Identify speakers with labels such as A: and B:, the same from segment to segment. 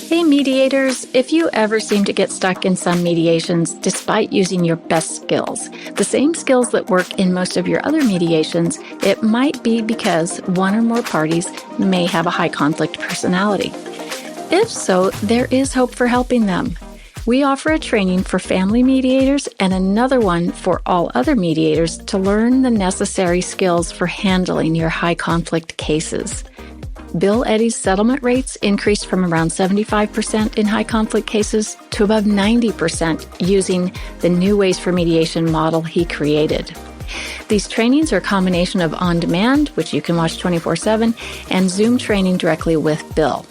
A: Hey mediators, if you ever seem to get stuck in some mediations despite using your best skills, the same skills that work in most of your other mediations, it might be because one or more parties may have a high conflict personality. If so, there is hope for helping them. We offer a training for family mediators and another one for all other mediators to learn the necessary skills for handling your high conflict cases. Bill Eddy's settlement rates increased from around 75% in high conflict cases to above 90% using the new Ways for Mediation model he created. These trainings are a combination of on-demand, which you can watch 24/7, and Zoom training directly with Bill.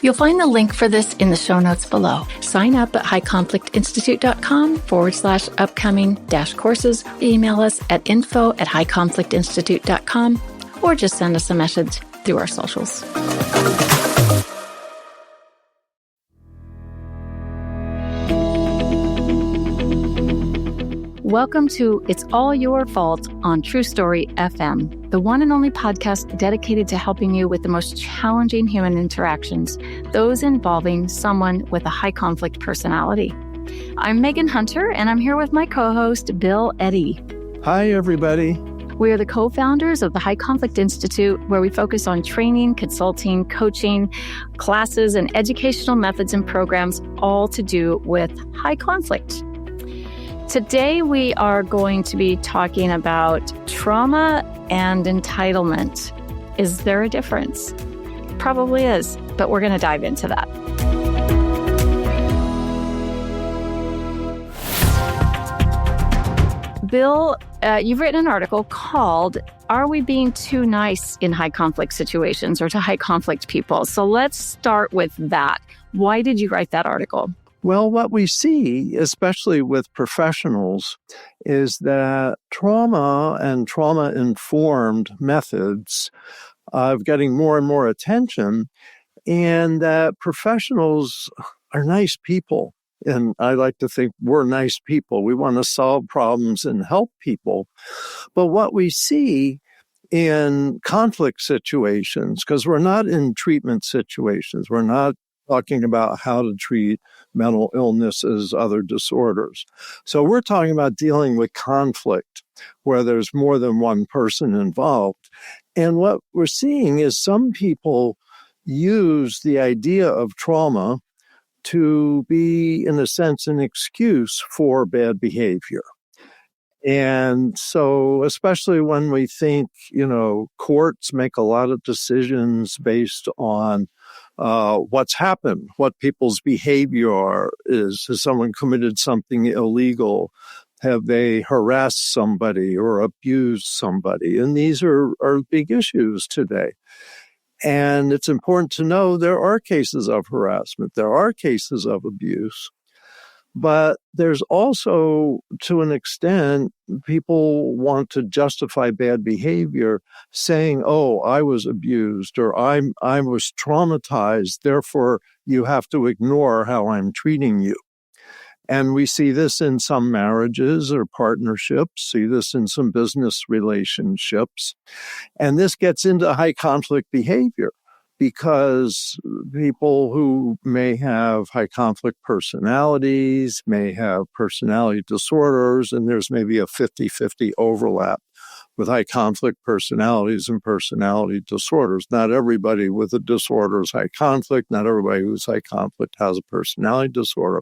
A: You'll find the link for this in the show notes below. Sign up at highconflictinstitute.com/upcoming-courses. Email us at info@highconflictinstitute.com or just send us a message through our socials. Welcome to It's All Your Fault on True Story FM, the one and only podcast dedicated to helping you with the most challenging human interactions, those involving someone with a high conflict personality. I'm Megan Hunter, and I'm here with my co-host, Bill Eddy.
B: Hi, everybody.
A: We are the co-founders of the High Conflict Institute, where we focus on training, consulting, coaching, classes, and educational methods and programs, all to do with high conflict. Today, we are going to be talking about trauma and entitlement. Is there a difference? Probably is, but we're going to dive into that. Bill, you've written an article called, Are We Being Too Nice in High Conflict Situations or to High Conflict People? So let's start with that. Why did you write that article?
B: Well, what we see, especially with professionals, is that trauma and trauma-informed methods are getting more and more attention, and that professionals are nice people. And I like to think we're nice people. We want to solve problems and help people. But what we see in conflict situations, because we're not in treatment situations, we're not talking about how to treat mental illnesses, other disorders. So we're talking about dealing with conflict where there's more than one person involved. And what we're seeing is some people use the idea of trauma to be, in a sense, an excuse for bad behavior. And so, especially when we think, courts make a lot of decisions based on what's happened, what people's behavior is. Has someone committed something illegal? Have they harassed somebody or abused somebody? And these are big issues today. And it's important to know there are cases of harassment. There are cases of abuse. But there's also, to an extent, people want to justify bad behavior saying, oh, I was abused or I was traumatized, therefore you have to ignore how I'm treating you. And we see this in some marriages or partnerships, see this in some business relationships. And this gets into high conflict behavior because people who may have high conflict personalities may have personality disorders, and there's maybe a 50-50 overlap with high conflict personalities and personality disorders. Not everybody with a disorder is high conflict. Not everybody who's high conflict has a personality disorder.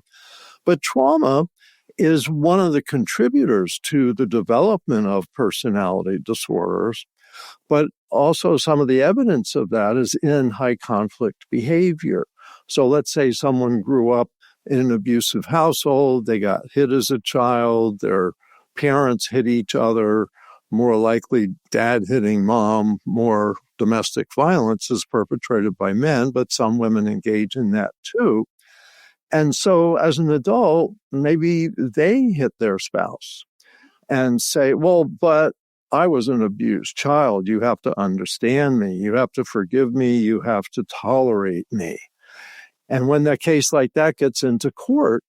B: But trauma is one of the contributors to the development of personality disorders. But also some of the evidence of that is in high conflict behavior. So let's say someone grew up in an abusive household, they got hit as a child, their parents hit each other, more likely dad hitting mom, more domestic violence is perpetrated by men, but some women engage in that too. And so as an adult, maybe they hit their spouse and say, well, but I was an abused child. You have to understand me. You have to forgive me. You have to tolerate me. And when a case like that gets into court,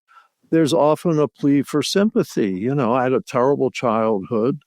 B: there's often a plea for sympathy. I had a terrible childhood.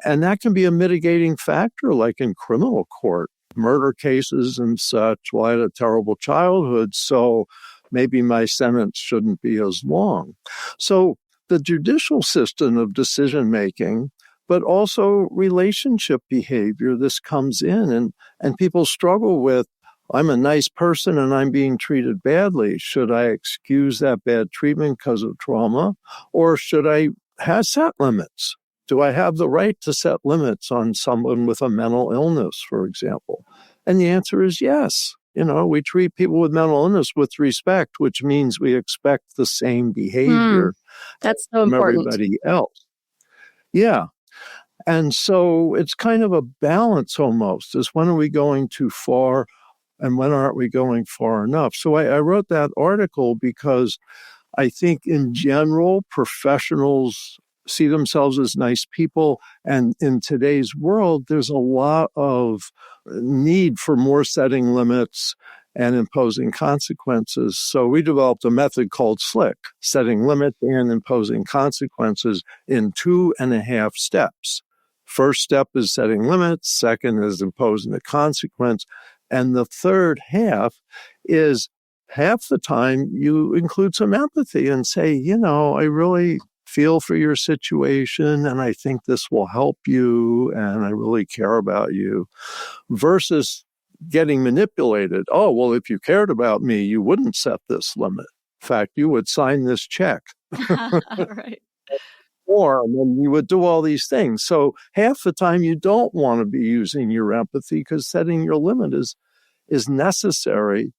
B: And that can be a mitigating factor, like in criminal court, murder cases and such. Well, I had a terrible childhood, so maybe my sentence shouldn't be as long. So the judicial system of decision making, but also relationship behavior, this comes in, and people struggle with, I'm a nice person and I'm being treated badly. Should I excuse that bad treatment because of trauma? Or should I have set limits? Do I have the right to set limits on someone with a mental illness, for example? And the answer is yes. We treat people with mental illness with respect, which means we expect the same behavior
A: That's so
B: from
A: important.
B: everybody else. Yeah. And so it's kind of a balance almost, is when are we going too far and when aren't we going far enough? So I wrote that article because I think in general, professionals see themselves as nice people. And in today's world, there's a lot of need for more setting limits and imposing consequences. So we developed a method called SLICK, setting limits and imposing consequences in 2.5 steps. First step is setting limits. Second is imposing the consequence. And the third half is half the time you include some empathy and say, I really feel for your situation and I think this will help you and I really care about you, versus getting manipulated. Oh, well, if you cared about me, you wouldn't set this limit. In fact, you would sign this check.
A: Right.
B: Or and then you would do all these things. So half the time you don't want to be using your empathy because setting your limit is necessary.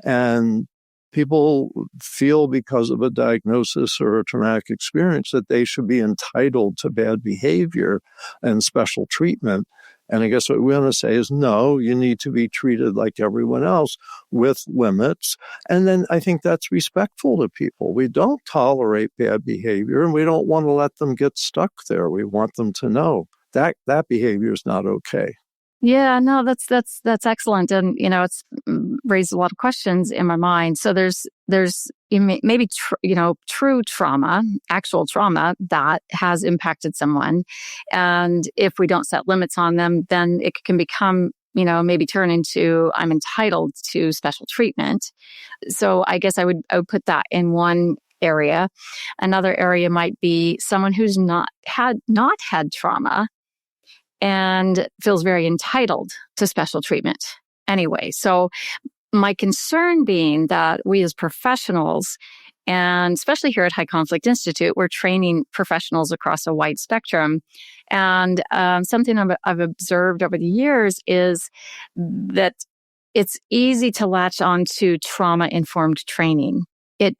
B: And people feel because of a diagnosis or a traumatic experience that they should be entitled to bad behavior and special treatment. And I guess what we want to say is, no, you need to be treated like everyone else with limits. And then I think that's respectful to people. We don't tolerate bad behavior and we don't want to let them get stuck there. We want them to know that behavior is not okay.
A: Yeah, no, that's excellent, and it's raised a lot of questions in my mind. So there's maybe true trauma, actual trauma that has impacted someone, and if we don't set limits on them, then it can become maybe turn into I'm entitled to special treatment. So I guess I would put that in one area. Another area might be someone who's not had trauma and feels very entitled to special treatment anyway. So my concern being that we as professionals, and especially here at High Conflict Institute, we're training professionals across a wide spectrum. And something I've observed over the years is that it's easy to latch onto trauma-informed training. Or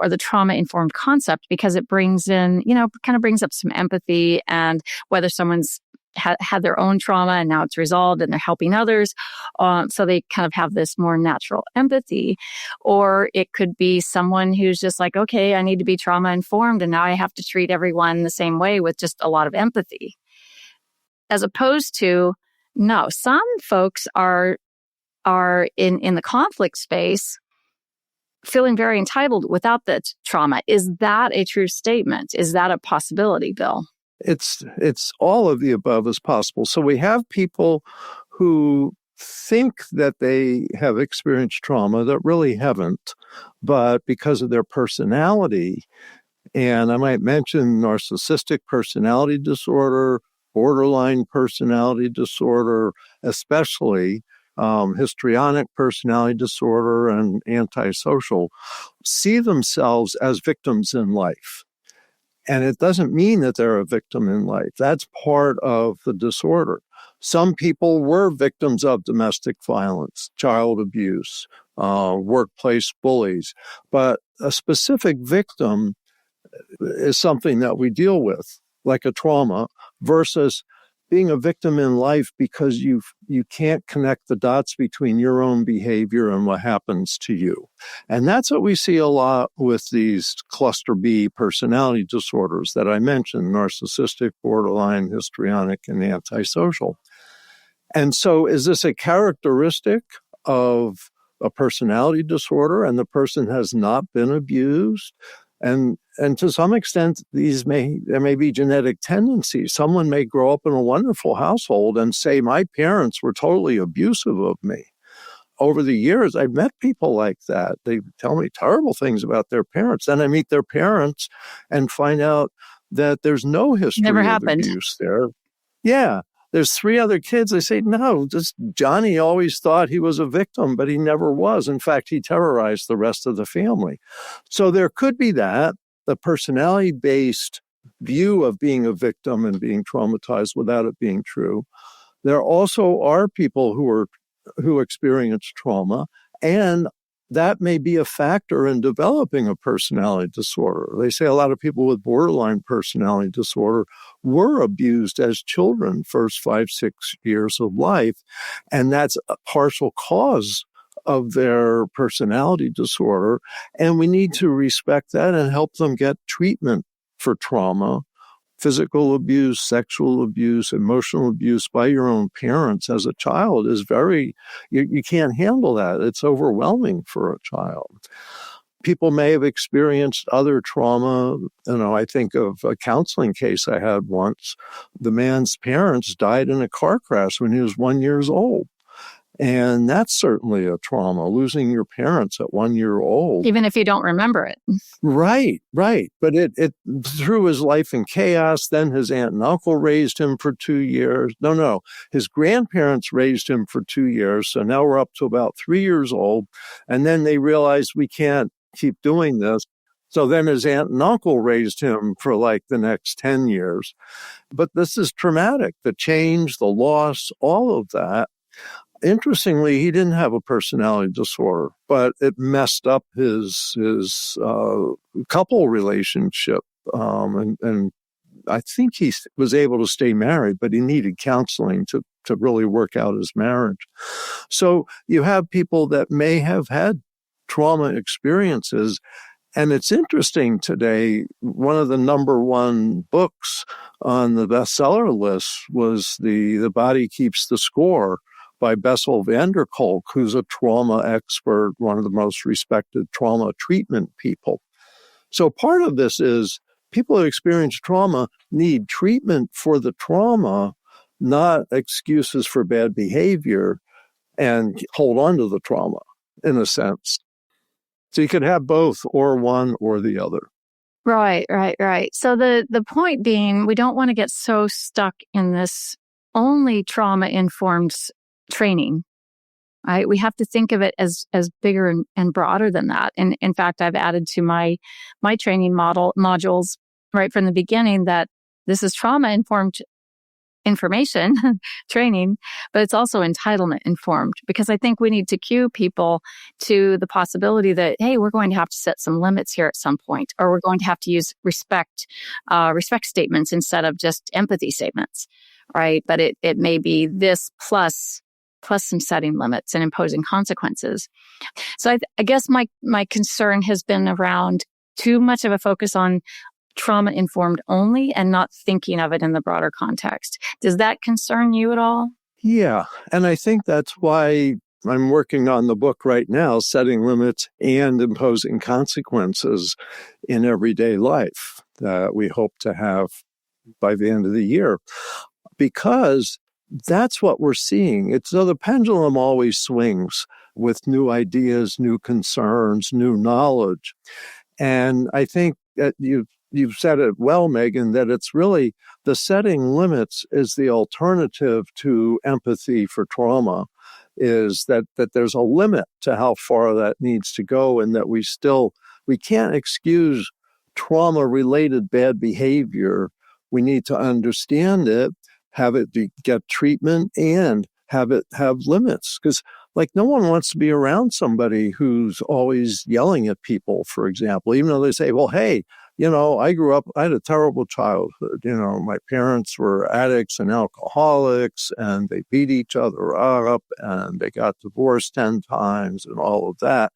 A: the trauma-informed concept, because it brings in, kind of brings up some empathy, and whether someone's had their own trauma and now it's resolved and they're helping others. So they kind of have this more natural empathy. Or it could be someone who's just like, okay, I need to be trauma informed and now I have to treat everyone the same way with just a lot of empathy. As opposed to, no, some folks are in the conflict space feeling very entitled without the trauma. Is that a true statement? Is that a possibility, Bill?
B: It's all of the above is possible. So we have people who think that they have experienced trauma that really haven't, but because of their personality, and I might mention narcissistic personality disorder, borderline personality disorder, especially histrionic personality disorder and antisocial, see themselves as victims in life. And it doesn't mean that they're a victim in life. That's part of the disorder. Some people were victims of domestic violence, child abuse, workplace bullies, but a specific victim is something that we deal with, like a trauma, versus being a victim in life because you can't connect the dots between your own behavior and what happens to you. And that's what we see a lot with these cluster B personality disorders that I mentioned, narcissistic, borderline, histrionic, and antisocial. And so is this a characteristic of a personality disorder and the person has not been abused? And to some extent, there may be genetic tendencies. Someone may grow up in a wonderful household and say, my parents were totally abusive of me. over the years, I've met people like that. They tell me terrible things about their parents. Then I meet their parents and find out that there's no history
A: Never
B: of
A: happened.
B: abuse there. Yeah. There's 3 other kids. They say, no, this Johnny always thought he was a victim, but he never was. In fact, he terrorized the rest of the family. So there could be that, the personality-based view of being a victim and being traumatized without it being true. There also are people who experience trauma, and that may be a factor in developing a personality disorder. They say a lot of people with borderline personality disorder were abused as children, first 5, 6 years of life, and that's a partial cause of their personality disorder. And we need to respect that and help them get treatment for trauma. Physical abuse, sexual abuse, emotional abuse by your own parents as a child is you can't handle that. It's overwhelming for a child. People may have experienced other trauma. I think of a counseling case I had once. The man's parents died in a car crash when he was 1 year old. And that's certainly a trauma, losing your parents at 1 year old.
A: Even if you don't remember it.
B: Right. But it threw his life in chaos. Then his aunt and uncle raised him for 2 years. No. His grandparents raised him for 2 years. So now we're up to about 3 years old. And then they realized we can't keep doing this. So then his aunt and uncle raised him for like the next 10 years. But this is traumatic. The change, the loss, all of that. Interestingly, he didn't have a personality disorder, but it messed up his couple relationship. And I think he was able to stay married, but he needed counseling to really work out his marriage. So you have people that may have had trauma experiences. And it's interesting today, one of the number 1 books on the bestseller list was The Body Keeps the Score by Bessel van der Kolk, who's a trauma expert, one of the most respected trauma treatment people. So part of this is people that experience trauma need treatment for the trauma, not excuses for bad behavior, and hold on to the trauma, in a sense. So you could have both, or one or the other.
A: Right. So the point being, we don't want to get so stuck in this only trauma-informed training, right? We have to think of it as bigger and broader than that. And in fact, I've added to my training modules right from the beginning that this is trauma-informed information training, but it's also entitlement informed, because I think we need to cue people to the possibility that, hey, we're going to have to set some limits here at some point, or we're going to have to use respect statements instead of just empathy statements, right? But it may be this plus some setting limits and imposing consequences. So I guess my concern has been around too much of a focus on trauma-informed only and not thinking of it in the broader context. Does that concern you at all?
B: Yeah, and I think that's why I'm working on the book right now, Setting Limits and Imposing Consequences in Everyday Life, that we hope to have by the end of the year, because that's what we're seeing. So the pendulum always swings with new ideas, new concerns, new knowledge. And I think that you've said it well, Megan, that it's really the setting limits is the alternative to empathy for trauma, is that there's a limit to how far that needs to go, and that we can't excuse trauma-related bad behavior. We need to understand it, have it get treatment, and have it have limits. Because no one wants to be around somebody who's always yelling at people, for example, even though they say, well, hey, I had a terrible childhood. My parents were addicts and alcoholics, and they beat each other up, and they got divorced 10 times and all of that.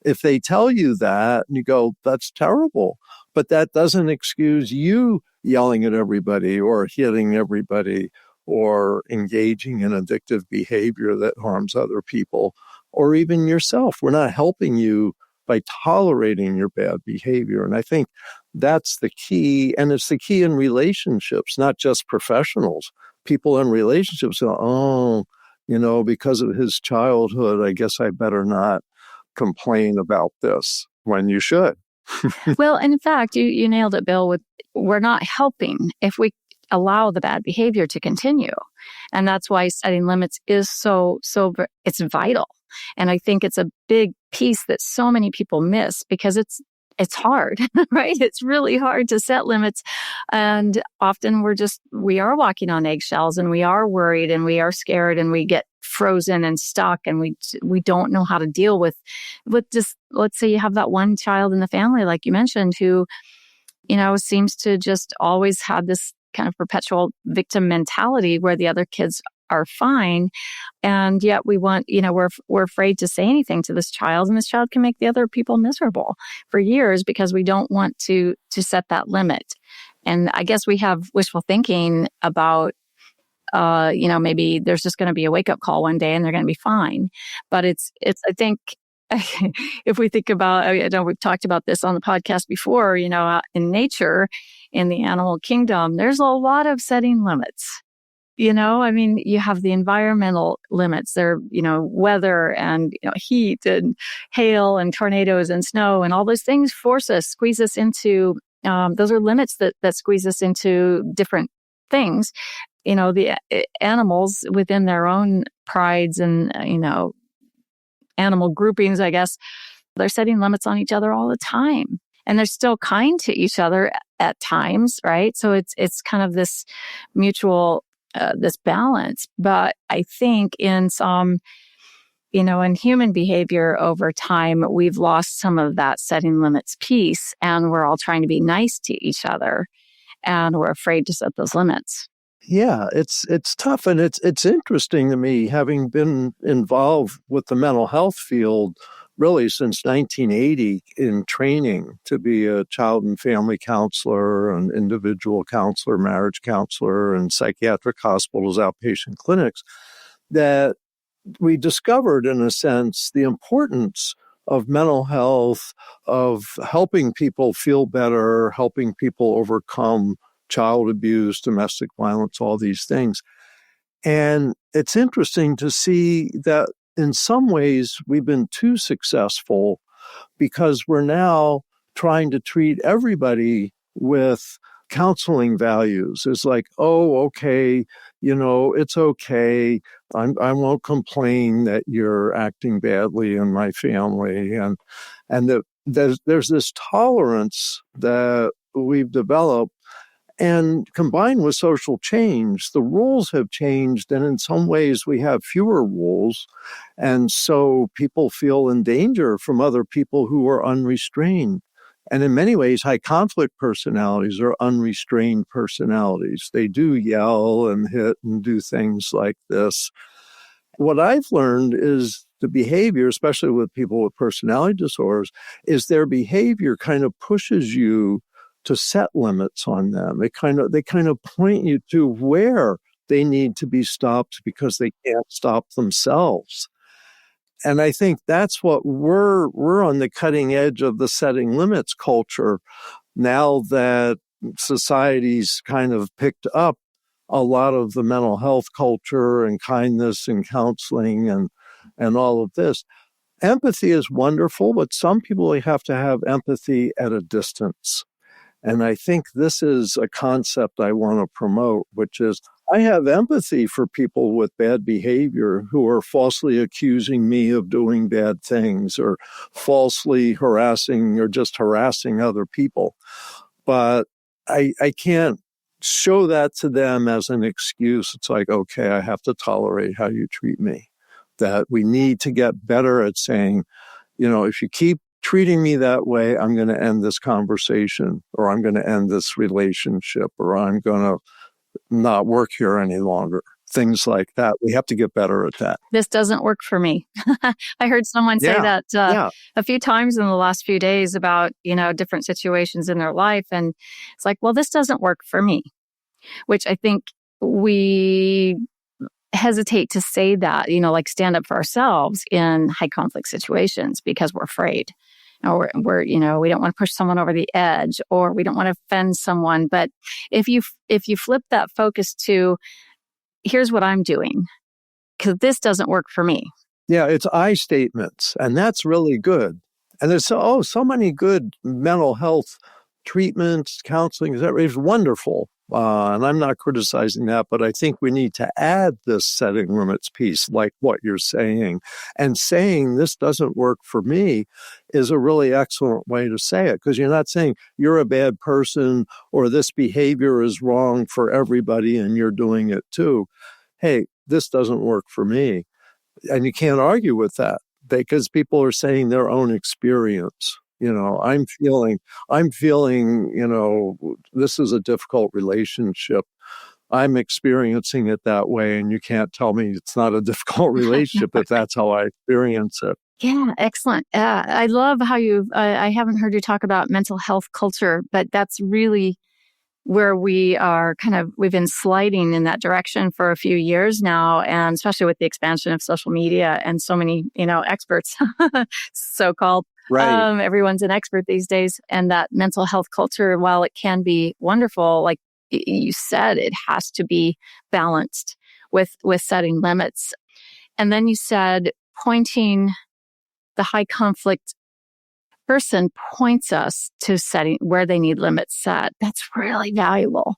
B: If they tell you that, and you go, that's terrible, but that doesn't excuse you yelling at everybody or hitting everybody or engaging in addictive behavior that harms other people or even yourself. We're not helping you by tolerating your bad behavior. And I think that's the key. And it's the key in relationships, not just professionals. People in relationships go, oh, because of his childhood, I guess I better not complain about this when you should.
A: Well, in fact, you nailed it, Bill, with we're not helping if we allow the bad behavior to continue. And that's why setting limits is it's vital. And I think it's a big piece that so many people miss because it's hard, right? It's really hard to set limits. And often we are walking on eggshells and we are worried and we are scared and we get frozen and stuck and we don't know how to deal with just, let's say you have that one child in the family, like you mentioned, who, seems to just always have this kind of perpetual victim mentality where the other kids are fine. And yet we're afraid to say anything to this child, and this child can make the other people miserable for years because we don't want to set that limit. And I guess we have wishful thinking about, maybe there's just going to be a wake up call one day and they're going to be fine. But I think, if we think about, I know we've talked about this on the podcast before, in nature, in the animal kingdom, there's a lot of setting limits. You have the environmental limits there, weather and heat and hail and tornadoes and snow and all those things squeeze us into, those are limits that squeeze us into different things. The animals within their own prides and, animal groupings, I guess, they're setting limits on each other all the time. And they're still kind to each other at times, right? So it's kind of this mutual this balance. But I think in some, in human behavior over time, we've lost some of that setting limits piece, and we're all trying to be nice to each other, and we're afraid to set those limits.
B: Yeah, it's tough, and it's interesting to me, having been involved with the mental health field really since 1980 in training to be a child and family counselor, an individual counselor, marriage counselor, and psychiatric hospitals, outpatient clinics, that we discovered, in a sense, the importance of mental health, of helping people feel better, helping people overcome child abuse, domestic violence, all these things. And it's interesting to see that in some ways we've been too successful because we're now trying to treat everybody with counseling values. It's like, oh, okay, it's okay. I won't complain that you're acting badly in my family. And there's this tolerance that we've developed. And combined with social change, the rules have changed. And in some ways, we have fewer rules. And so people feel in danger from other people who are unrestrained. And in many ways, high conflict personalities are unrestrained personalities. They do yell and hit and do things like this. What I've learned is the behavior, especially with people with personality disorders, is their behavior kind of pushes you to set limits on them. They kind of point you to where they need to be stopped because they can't stop themselves. And I think that's what we're on the cutting edge of the setting limits culture now that society's kind of picked up a lot of the mental health culture and kindness and counseling and all of this. Empathy is wonderful, but some people have to have empathy at a distance. And I think this is a concept I want to promote, which is I have empathy for people with bad behavior who are falsely accusing me of doing bad things or falsely harassing or just harassing other people. But I can't show that to them as an excuse. It's like, okay, I have to tolerate how you treat me. That we need to get better at saying, if you keep treating me that way, I'm going to end this conversation, or I'm going to end this relationship, or I'm going to not work here any longer. Things like that. We have to get better at that.
A: This doesn't work for me. I heard someone say that a few times in the last few days about, different situations in their life. And it's like, well, this doesn't work for me, which I think we hesitate to say that, like stand up for ourselves in high conflict situations because we're afraid. Or we don't want to push someone over the edge, or we don't want to offend someone. But if you flip that focus to, here's what I'm doing, because this doesn't work for me.
B: Yeah, it's I statements, and that's really good. And there's so many good mental health treatments, counseling. That is wonderful. And I'm not criticizing that, but I think we need to add this setting limits piece, like what you're saying. And saying this doesn't work for me is a really excellent way to say it, because you're not saying you're a bad person or this behavior is wrong for everybody and you're doing it too. Hey, this doesn't work for me. And you can't argue with that because people are saying their own experience. I'm feeling, this is a difficult relationship. I'm experiencing it that way. And you can't tell me it's not a difficult relationship if that's how I experience it.
A: Yeah, excellent. I love how I haven't heard you talk about mental health culture, but that's really where we've been sliding in that direction for a few years now, and especially with the expansion of social media and so many, experts, so-called.
B: Right.
A: Everyone's an expert these days. And that mental health culture, while it can be wonderful, like you said, it has to be balanced with setting limits. And then you said pointing the high conflict person points us to setting where they need limits set. That's really valuable.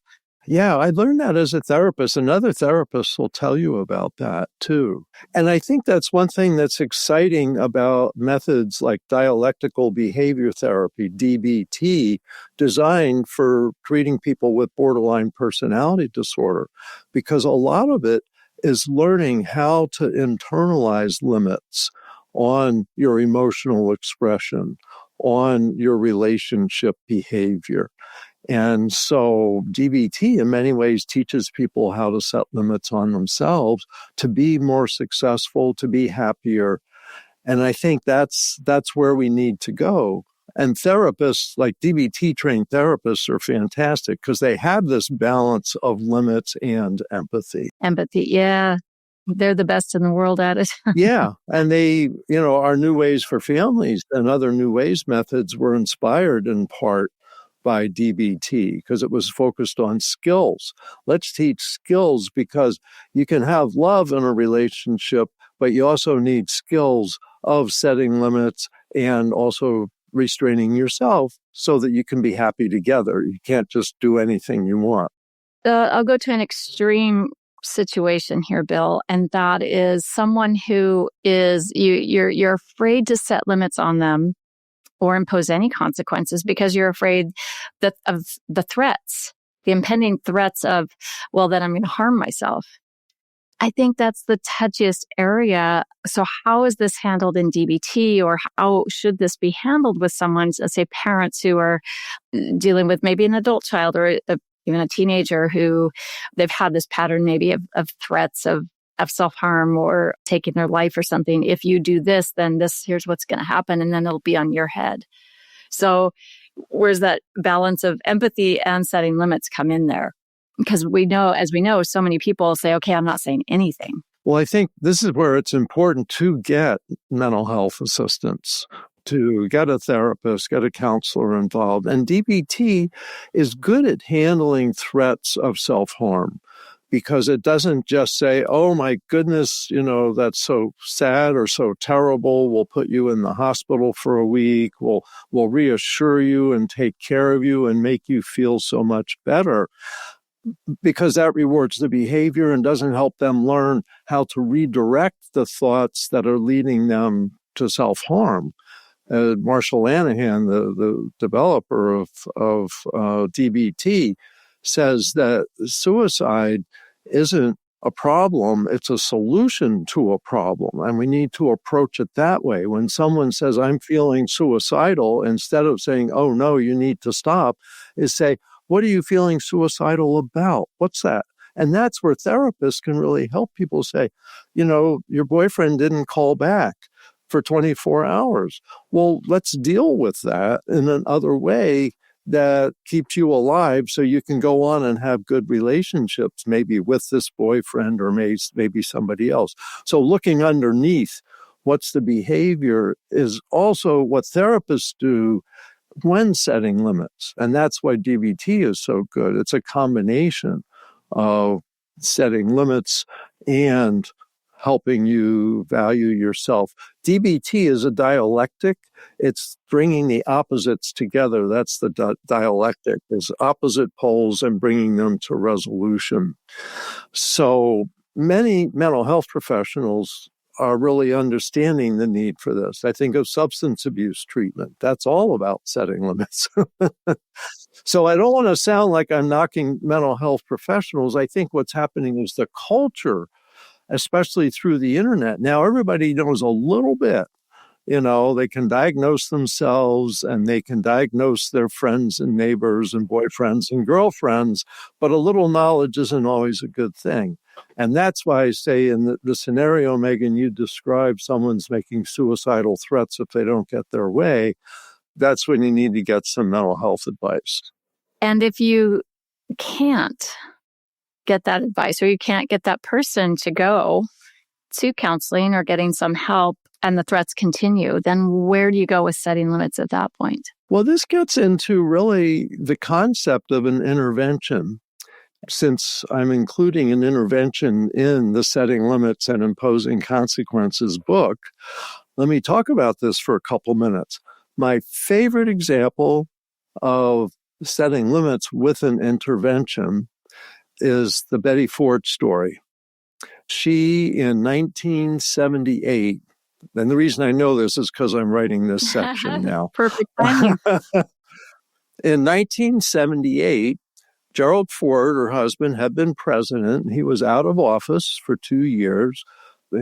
B: Yeah, I learned that as a therapist, and other therapists will tell you about that too. And I think that's one thing that's exciting about methods like dialectical behavior therapy, DBT, designed for treating people with borderline personality disorder, because a lot of it is learning how to internalize limits on your emotional expression, on your relationship behavior. And so DBT in many ways teaches people how to set limits on themselves to be more successful, to be happier. And I think that's where we need to go. And therapists, like DBT trained therapists, are fantastic because they have this balance of limits and empathy.
A: Empathy, yeah. They're the best in the world at it.
B: Yeah. And they, our New Ways for Families and other New Ways methods were inspired in part by DBT because it was focused on skills. Let's teach skills because you can have love in a relationship, but you also need skills of setting limits and also restraining yourself so that you can be happy together. You can't just do anything you want.
A: I'll go to an extreme situation here, Bill, and that is someone who is you're afraid to set limits on them or impose any consequences because you're afraid of the threats, the impending threats of, well, then I'm going to harm myself. I think that's the touchiest area. So how is this handled in DBT, or how should this be handled with someone, let's say parents who are dealing with maybe an adult child or even a teenager who they've had this pattern maybe of threats of self-harm or taking their life or something. If you do this, then here's what's going to happen. And then it'll be on your head. So where's that balance of empathy and setting limits come in there? Because as we know, so many people say, okay, I'm not saying anything.
B: Well, I think this is where it's important to get mental health assistance, to get a therapist, get a counselor involved. And DBT is good at handling threats of self-harm, because it doesn't just say, oh, my goodness, that's so sad or so terrible. We'll put you in the hospital for a week. We'll reassure you and take care of you and make you feel so much better, because that rewards the behavior and doesn't help them learn how to redirect the thoughts that are leading them to self-harm. Marshall Lanahan, the developer of DBT, says that suicide isn't a problem, it's a solution to a problem. And we need to approach it that way. When someone says, I'm feeling suicidal, instead of saying, oh, no, you need to stop, is say, what are you feeling suicidal about? What's that? And that's where therapists can really help people say, your boyfriend didn't call back for 24 hours. Well, let's deal with that in another way that keeps you alive so you can go on and have good relationships, maybe with this boyfriend or maybe somebody else. So looking underneath what's the behavior is also what therapists do when setting limits. And that's why DBT is so good. It's a combination of setting limits and helping you value yourself. DBT is a dialectic. It's bringing the opposites together. That's the dialectic, is opposite poles and bringing them to resolution. So many mental health professionals are really understanding the need for this. I think of substance abuse treatment. That's all about setting limits. So I don't want to sound like I'm knocking mental health professionals. I think what's happening is the culture, especially through the internet. Now everybody knows a little bit. They can diagnose themselves and they can diagnose their friends and neighbors and boyfriends and girlfriends, but a little knowledge isn't always a good thing. And that's why I say in the scenario, Megan, you described someone's making suicidal threats if they don't get their way. That's when you need to get some mental health advice.
A: And if you can't get that advice, or you can't get that person to go to counseling or getting some help, and the threats continue, then where do you go with setting limits at that point?
B: Well, this gets into really the concept of an intervention. Since I'm including an intervention in the Setting Limits and Imposing Consequences book, let me talk about this for a couple minutes. My favorite example of setting limits with an intervention is the Betty Ford story. She, in 1978, and the reason I know this is because I'm writing this section now.
A: Perfect timing.
B: In 1978, Gerald Ford, her husband, had been president. He was out of office for 2 years.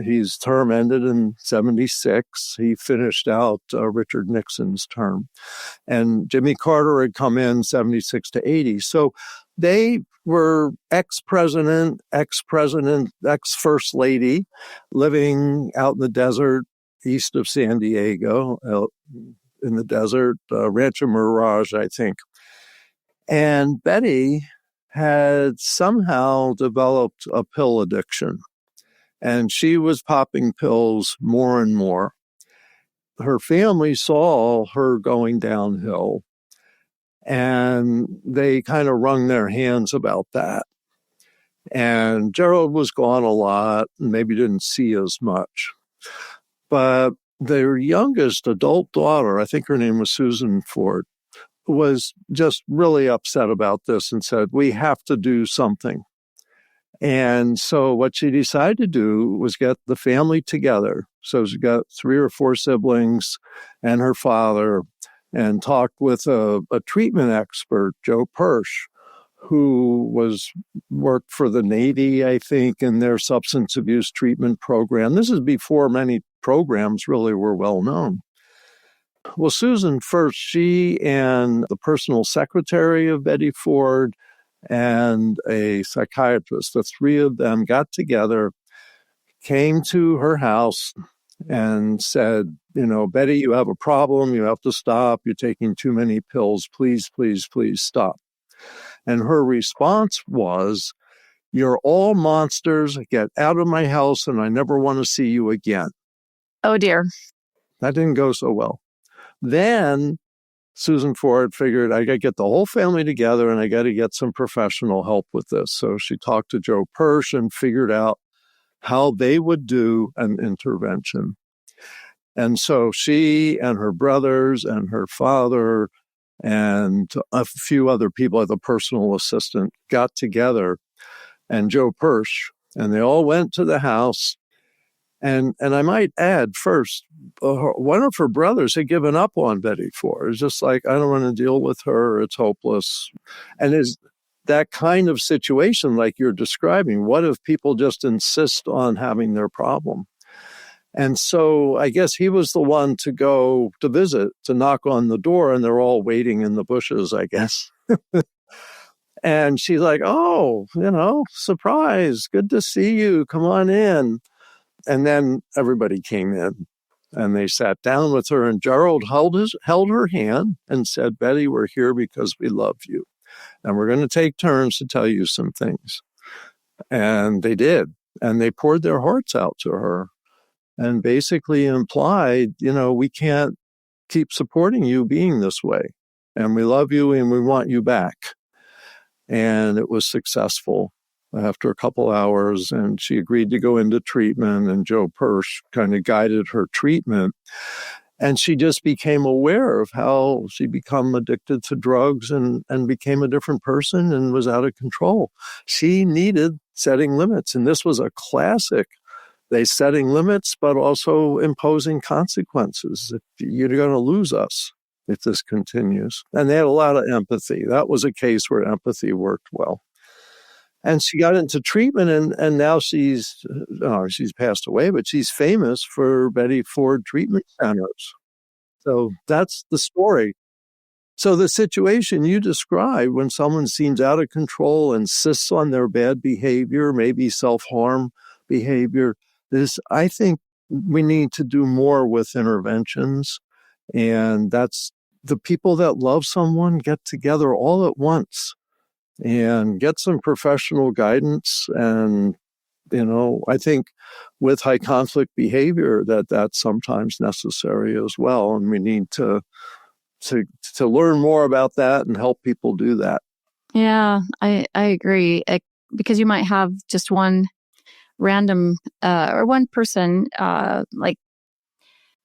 B: His term ended in 76. He finished out Richard Nixon's term. And Jimmy Carter had come in 76 to 80. So they were ex-president, ex-first lady, living out in the desert east of San Diego, in the desert, Rancho Mirage, I think. And Betty had somehow developed a pill addiction, and she was popping pills more and more. Her family saw her going downhill, and they kind of wrung their hands about that. And Gerald was gone a lot, and maybe didn't see as much. But their youngest adult daughter, I think her name was Susan Ford, was just really upset about this and said, we have to do something. And so what she decided to do was get the family together. So she got 3 or 4 siblings and her father, and talked with a treatment expert, Joe Persh, who worked for the Navy, I think, in their substance abuse treatment program. This is before many programs really were well known. Well, Susan first, she and the personal secretary of Betty Ford and a psychiatrist, the 3 of them got together, came to her house and said, Betty, you have a problem. You have to stop. You're taking too many pills. Please, please, please stop. And her response was, you're all monsters. Get out of my house and I never want to see you again.
A: Oh, dear.
B: That didn't go so well. Then Susan Ford figured, I got to get the whole family together and I got to get some professional help with this. So she talked to Joe Persh and figured out how they would do an intervention. And so she and her brothers and her father and a few other people, like the personal assistant, got together, and Joe Persh, and they all went to the house. And I might add first, one of her brothers had given up on Betty Ford. It's just like, I don't want to deal with her. It's hopeless. And is that kind of situation like you're describing? What if people just insist on having their problem? And so I guess he was the one to go to visit, to knock on the door, and they're all waiting in the bushes, I guess. And she's like, oh, surprise, good to see you. Come on in. And then everybody came in and they sat down with her, and Gerald held her hand and said, Betty, we're here because we love you. And we're going to take turns to tell you some things. And they did. And they poured their hearts out to her and basically implied, we can't keep supporting you being this way. And we love you and we want you back. And it was successful. after a couple hours, and she agreed to go into treatment, and Joe Persh kind of guided her treatment. And she just became aware of how she become addicted to drugs and became a different person and was out of control. She needed setting limits. And this was a classic. They setting limits, but also imposing consequences. If you're going to lose us if this continues. And they had a lot of empathy. That was a case where empathy worked well. And she got into treatment, and now she's passed away, but she's famous for Betty Ford treatment centers. So that's the story. So the situation you describe, when someone seems out of control, insists on their bad behavior, maybe self-harm behavior, I think we need to do more with interventions. And that's the people that love someone get together all at once and get some professional guidance. And, I think with high conflict behavior, that's sometimes necessary as well. And we need to learn more about that and help people do that.
A: Yeah, I agree. Because you might have just one random or one person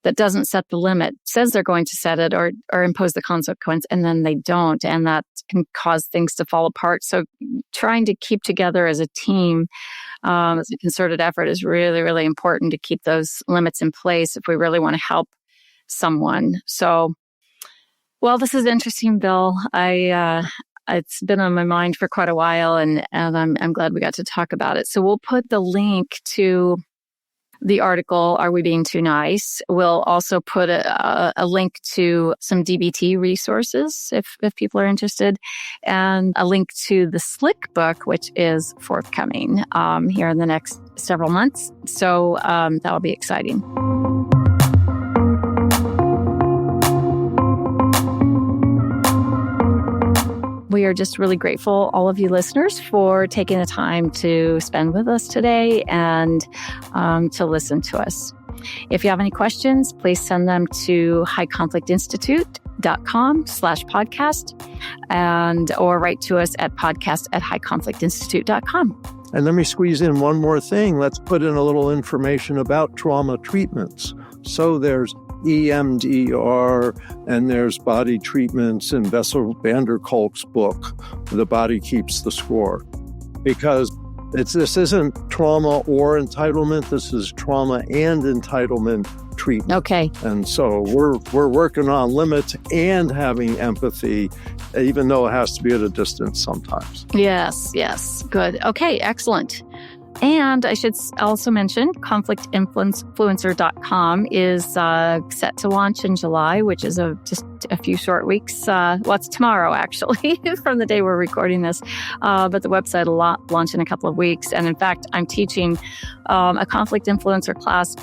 A: that doesn't set the limit, says they're going to set it or impose the consequence, and then they don't. And that can cause things to fall apart. So trying to keep together as a team, as a concerted effort is really, really important to keep those limits in place if we really want to help someone. So, well, this is interesting, Bill. It's been on my mind for quite a while, and I'm glad we got to talk about it. So we'll put the link to the article, Are We Being Too Nice? We'll also put a link to some DBT resources if people are interested, and a link to the Slick book, which is forthcoming here in the next several months. So that'll be exciting. We are just really grateful, all of you listeners, for taking the time to spend with us today and to listen to us. If you have any questions, please send them to highconflictinstitute.com/podcast or write to us at podcast@highconflictinstitute.com.
B: And let me squeeze in one more thing. Let's put in a little information about trauma treatments. So there's EMDR, and there's body treatments in Bessel van der Kolk's book, The Body Keeps the Score. Because this isn't trauma or entitlement, this is trauma and entitlement treatment.
A: Okay.
B: And so we're working on limits and having empathy, even though it has to be at a distance sometimes.
A: Yes. Good. Okay, excellent. And I should also mention conflictinfluencer.com is set to launch in July, which is just a few short weeks. It's tomorrow, actually, from the day we're recording this. But the website will launch in a couple of weeks. And in fact, I'm teaching a conflict influencer class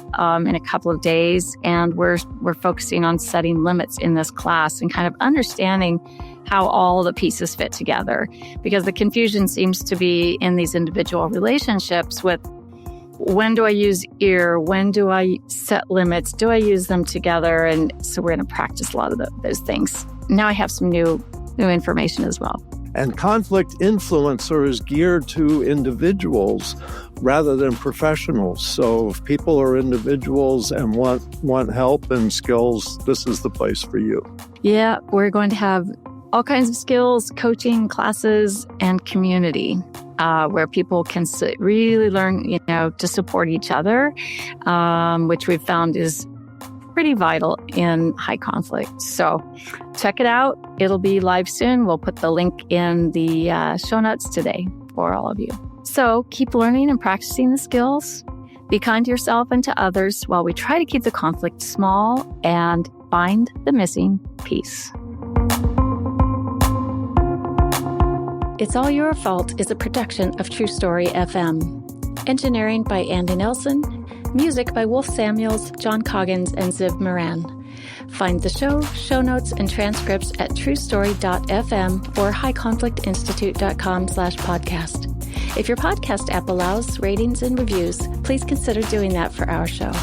A: in a couple of days. And we're focusing on setting limits in this class and kind of understanding how all the pieces fit together, because the confusion seems to be in these individual relationships with when do I use ear, when do I set limits, do I use them together? And so we're going to practice a lot of those things. Now I have some new information as well.
B: And conflict influencer is geared to individuals rather than professionals. So if people are individuals and want help and skills, this is the place for you.
A: Yeah, we're going to have all kinds of skills, coaching, classes, and community where people can really learn, to support each other, which we've found is pretty vital in high conflict. So check it out. It'll be live soon. We'll put the link in the show notes today for all of you. So keep learning and practicing the skills. Be kind to yourself and to others while we try to keep the conflict small and find the missing piece. It's All Your Fault is a production of True Story FM. Engineering by Andy Nelson. Music by Wolf Samuels, John Coggins, and Ziv Moran. Find the show notes, and transcripts at truestory.fm or highconflictinstitute.com/podcast. If your podcast app allows ratings and reviews, please consider doing that for our show.